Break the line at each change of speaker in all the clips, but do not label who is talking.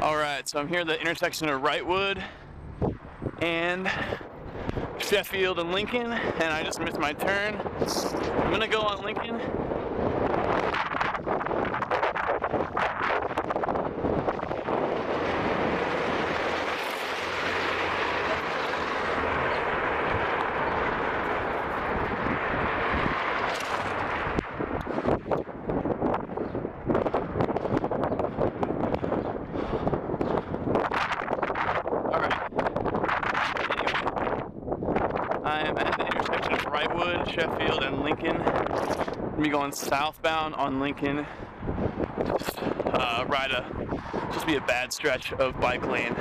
Alright, so I'm here at the intersection of Wrightwood and Sheffield and Lincoln, and I just missed my turn. I'm gonna go on Lincoln. I am at the intersection of Wrightwood, Sheffield, and Lincoln. I'm gonna be going southbound on Lincoln. Just be a bad stretch of bike lane.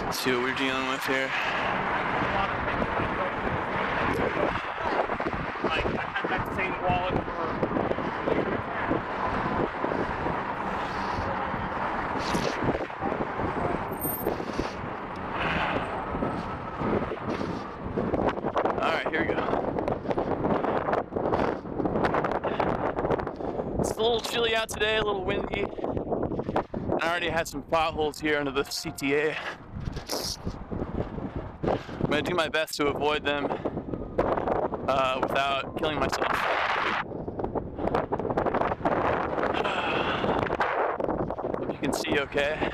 Let's see what we're dealing with here.
Like, I had that same wallet
Alright, here we go. It's a little chilly out today, a little windy. I already had some potholes here under the CTA. I'm gonna do my best to avoid them without killing myself. Hope you can see okay.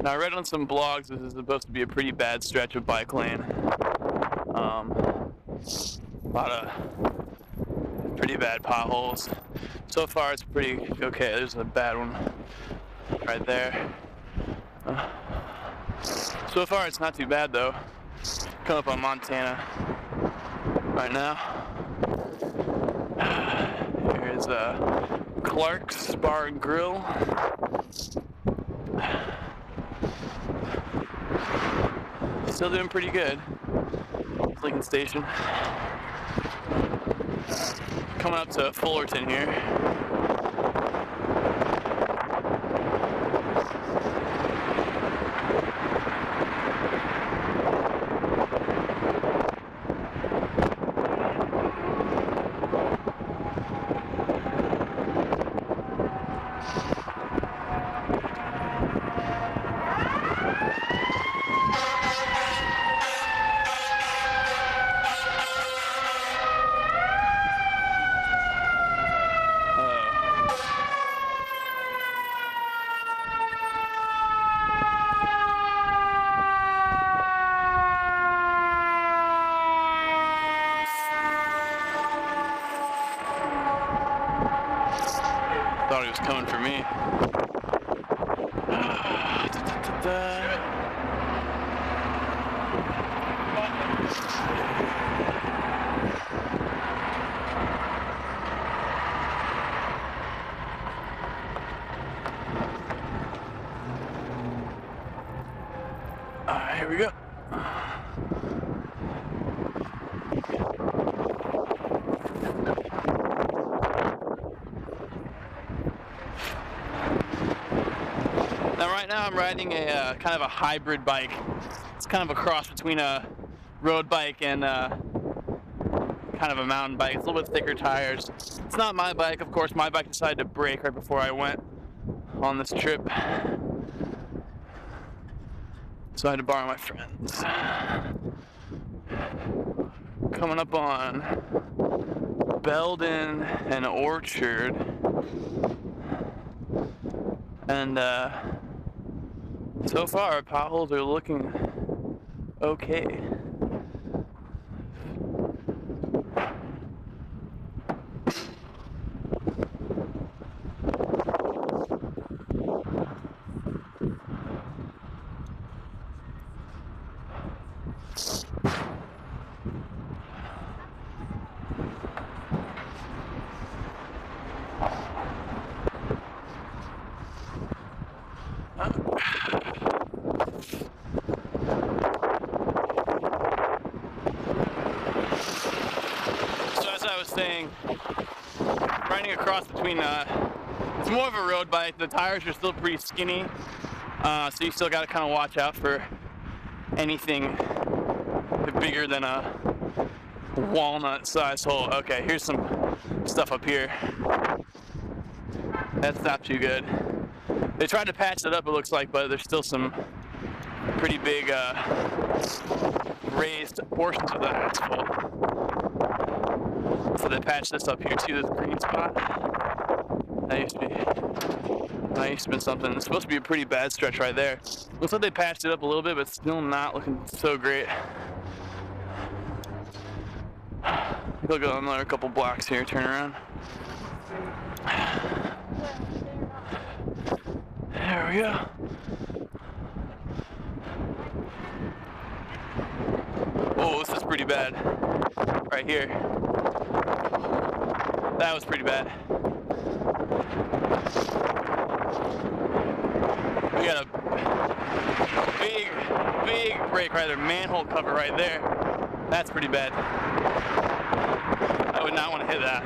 Now, I read on some blogs this is supposed to be a pretty bad stretch of bike lane. A lot of pretty bad potholes. So far, it's pretty okay. There's a bad one right there. So far, it's not too bad though. Coming up on Montana right now. Here's Clark's Bar and Grill. Still doing pretty good. Lincoln Station. Coming up to Fullerton here. Thought he was coming for me. Alright, here we go. Right now I'm riding a kind of a hybrid bike. It's kind of a cross between a road bike and kind of a mountain bike. It's a little bit thicker tires. It's not my bike, of course. My bike decided to break right before I went on this trip, so I had to borrow my friend's. Coming up on Belden and Orchard, and so far, potholes are looking okay. Saying, riding across between It's more of a road bike. The tires are still pretty skinny, so you still got to kind of watch out for anything bigger than a walnut-sized hole. Okay, here's some stuff up here. That's not too good. They tried to patch it up, it looks like, but there's still some pretty big raised portions of the asphalt. So they patched this up here too, this green spot. That used to be something. It's supposed to be a pretty bad stretch right there. Looks like they patched it up a little bit, but still not looking so great. We'll go another couple blocks here, turn around. There we go. Oh, this is pretty bad. Right here. That was pretty bad. We got a big break right there. Manhole cover right there. That's pretty bad. I would not want to hit that.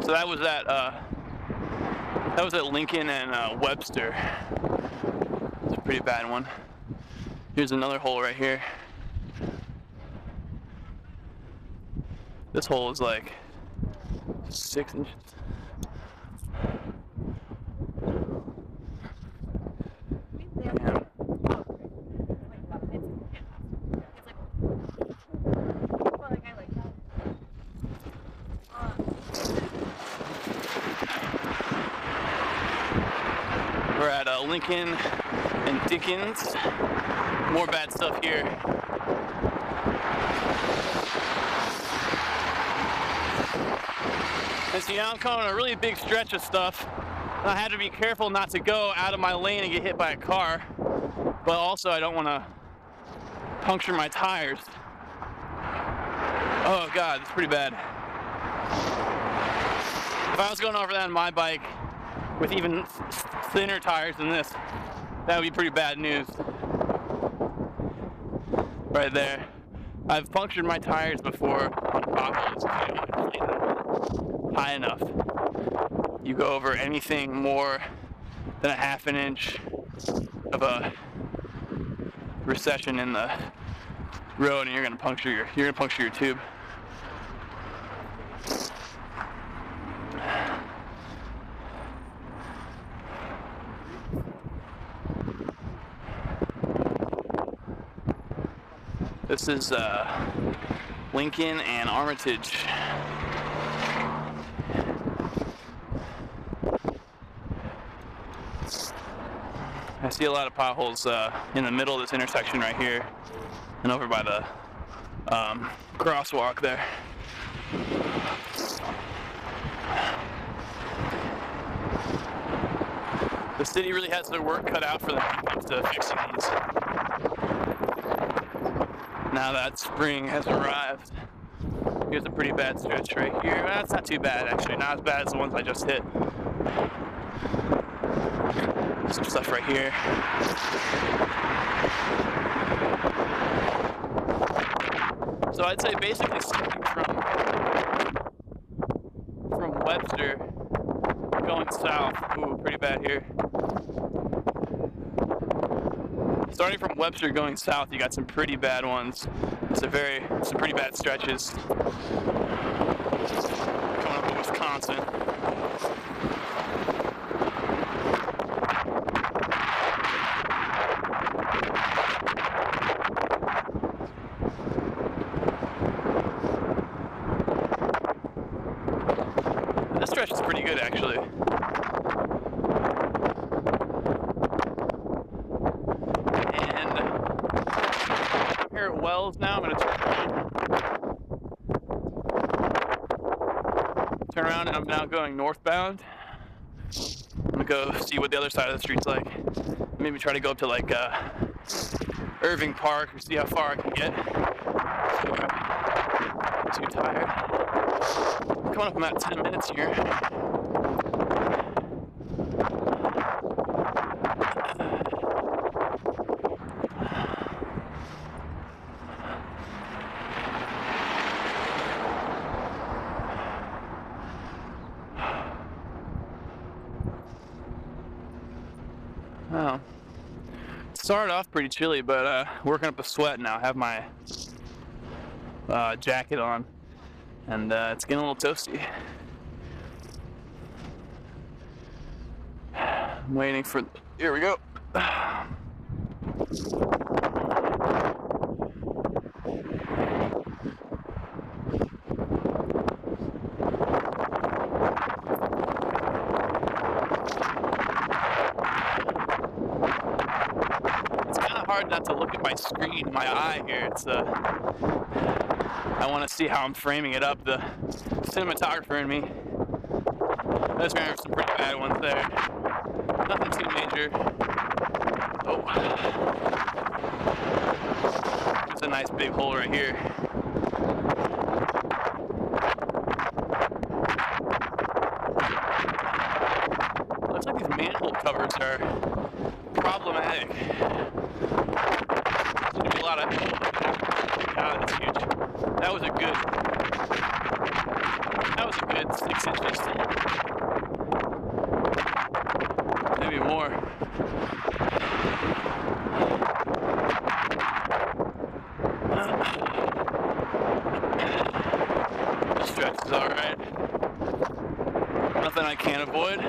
So that was at Lincoln and Webster. It's a pretty bad one. Here's another hole right here. This hole is like 6 inches. Man. We're at Lincoln and Dickens. More bad stuff here. And see, now I'm coming on a really big stretch of stuff. And I had to be careful not to go out of my lane and get hit by a car. But also, I don't want to puncture my tires. Oh God, it's pretty bad. If I was going over that on my bike with even thinner tires than this, that would be pretty bad news. Right there. I've punctured my tires before on potholes. High enough. You go over anything more than a half an inch of a recession in the road, and you're gonna puncture your tube. This is Lincoln and Armitage. I see a lot of potholes in the middle of this intersection right here and over by the crosswalk there. The city really has their work cut out for them when it comes to fixing these. Now that spring has arrived. Here's a pretty bad stretch right here. Well, that's not too bad, actually. Not as bad as the ones I just hit. Some stuff right here. So I'd say basically starting from Webster going south. Ooh, pretty bad here. Starting from Webster going south, you got some pretty bad ones. Some pretty bad stretches. Coming up to Wisconsin. This stretch is pretty good, actually. Wells now. I'm going to turn around and I'm now going northbound. I'm going to go see what the other side of the street's like. Maybe try to go up to like Irving Park or see how far I can get. Too tired. Coming up in about 10 minutes here. started off pretty chilly, but working up a sweat now. I have my jacket on, and it's getting a little toasty. I'm waiting for. Here we go. Hard not to look at my screen, my eye here. It's I want to see how I'm framing it up. The cinematographer in me. That's gonna have some pretty bad ones there. Nothing too major. Oh, there's a nice big hole right here. Looks like these manhole covers are problematic. There's a lot of. God, that's huge. That was a good 6 inches. Maybe more. This stretch is alright. Nothing I can't avoid.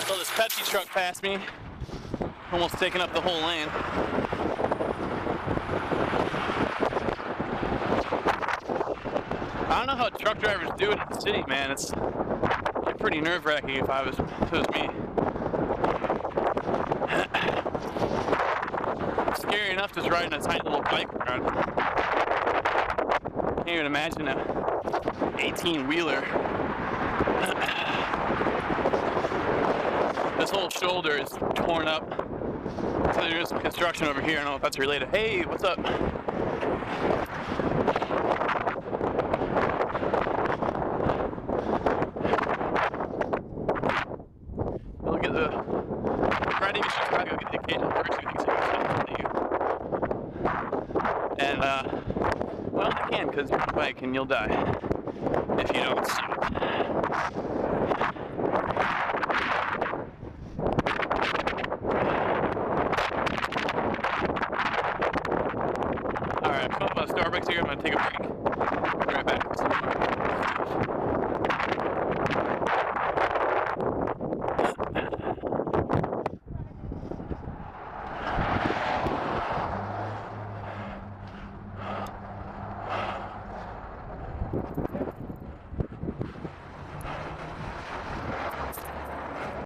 So this Pepsi truck passed me, almost taking up the whole lane. I don't know how truck drivers do it in the city, man. It's like pretty nerve-wracking if it was me. It's scary enough just riding a tiny little bike around. Can't even imagine a 18-wheeler. This whole shoulder is torn up. So there's some construction over here. I don't know if that's related. Hey, what's up? Look at the riding in Chicago. Get the occasional person who thinks they can stop you. And well, they can, because you're on a bike and you'll die if you don't stop. Alright, I'm coming to Starbucks here. I'm going to take a break. Be right back.